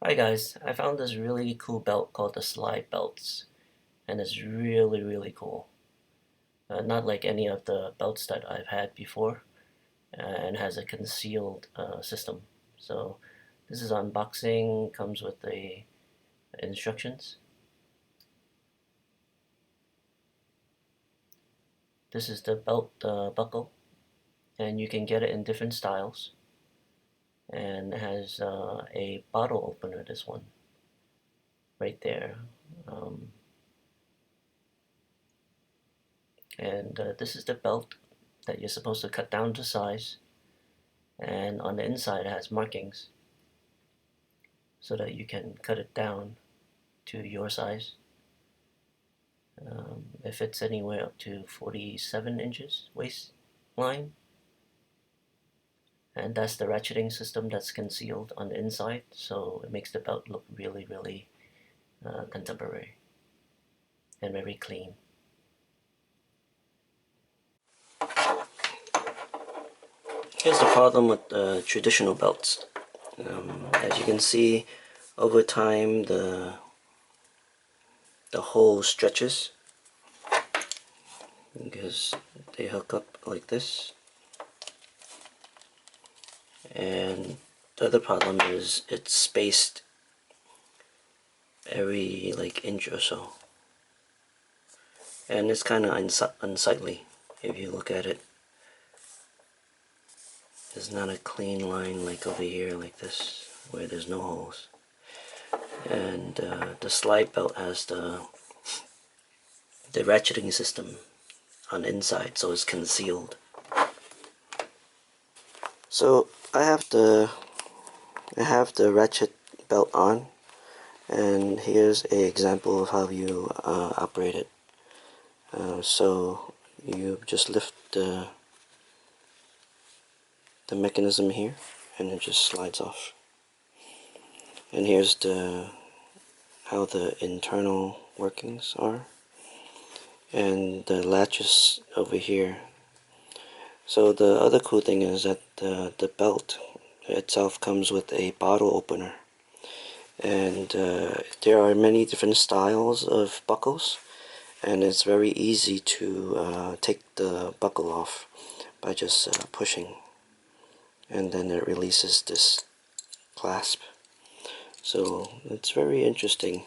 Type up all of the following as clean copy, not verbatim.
Hi guys, I found this really cool belt called the Slidebelts, and it's really cool. Not like any of the belts that I've had before, and has a concealed system. So this is unboxing, comes with the instructions. This is the belt buckle, and you can get it in different styles, and it has a bottle opener, this one, right there. Um, and this is the belt that you're supposed to cut down to size, and on the inside it has markings so that you can cut it down to your size. It fits anywhere up to 47 inches waistline, and that's the ratcheting system that's concealed on the inside, so it makes the belt look really contemporary and very clean. Here's the problem with traditional belts. As you can see, over time the hole stretches because they hook up like this, and the other problem is it's spaced every inch or so, and it's kind of unsightly if you look at it. There's not a clean line like over here like this where there's no holes. And the slide belt has the ratcheting system on the inside, so it's concealed. So I have the ratchet belt on, and here's an example of how you operate it. So you just lift the mechanism here, and it just slides off. And here's how the internal workings are, and the latches over here. So the other cool thing is that the belt itself comes with a bottle opener, and there are many different styles of buckles, and it's very easy to take the buckle off by just pushing, and then it releases this clasp. So it's very interesting.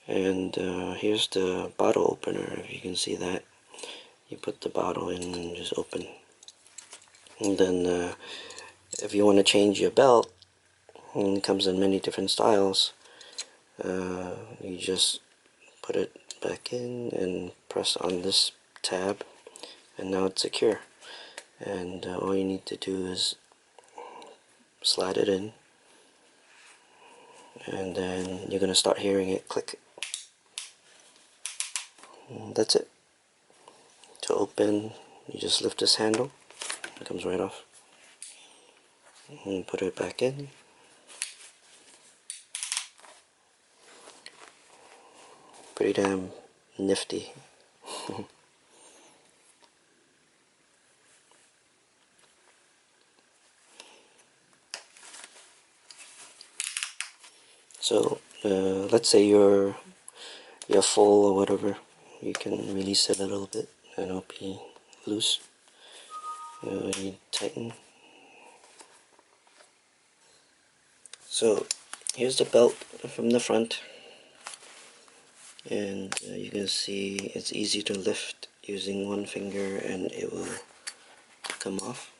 And here's the bottle opener. If you can see that, you put the bottle in and just open. And then if you want to change your belt, and it comes in many different styles, you just put it back in and press on this tab, and now it's secure. And all you need to do is slide it in, and then you're going to start hearing it click. And that's it. To open, you just lift this handle, it comes right off, and put it back in. Pretty damn nifty. So let's say you're full or whatever, you can release it a little bit and it'll be loose. You tighten. So here's the belt from the front, and you can see it's easy to lift using one finger and it will come off,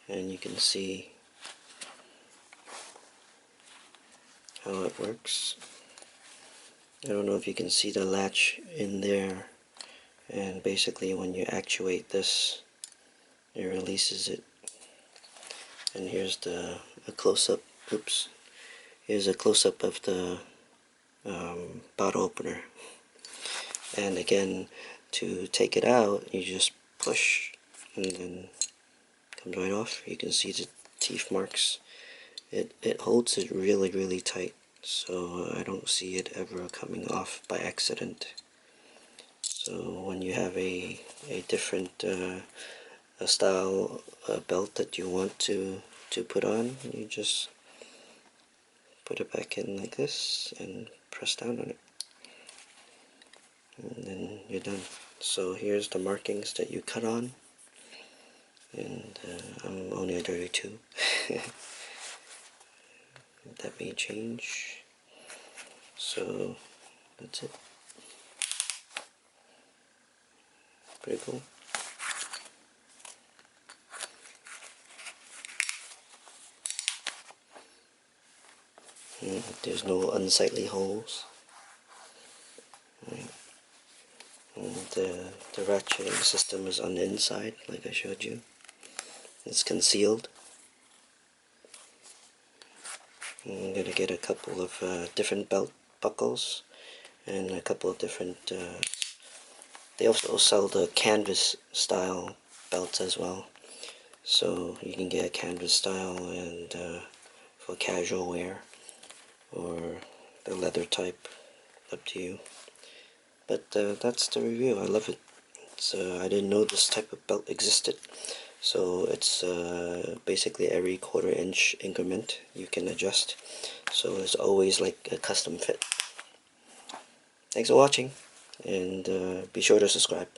and you can see how it works. I don't know if you can see the latch in there, and basically when you actuate this, it releases it. And here's a close-up. Oops. Here's a close-up of the bottle opener. And again, to take it out, you just push, and then it comes right off. You can see the teeth marks. It holds it really tight, so I don't see it ever coming off by accident. So when you have a different a style belt that you want to put on, you just put it back in like this and press down on it, and then you're done. So here's the markings that you cut on, and I'm only a 32. That may change. So that's it. Pretty cool. There's no unsightly holes. Right. And the ratcheting system is on the inside, like I showed you. It's concealed. I'm going to get a couple of different belt buckles and a couple of different... they also sell the canvas style belts as well. So you can get a canvas style and for casual wear, or the leather type, up to you. But that's the review. I love it. I didn't know this type of belt existed. So it's basically every 1/4 inch increment you can adjust. So it's always like a custom fit. Thanks for watching, and be sure to subscribe.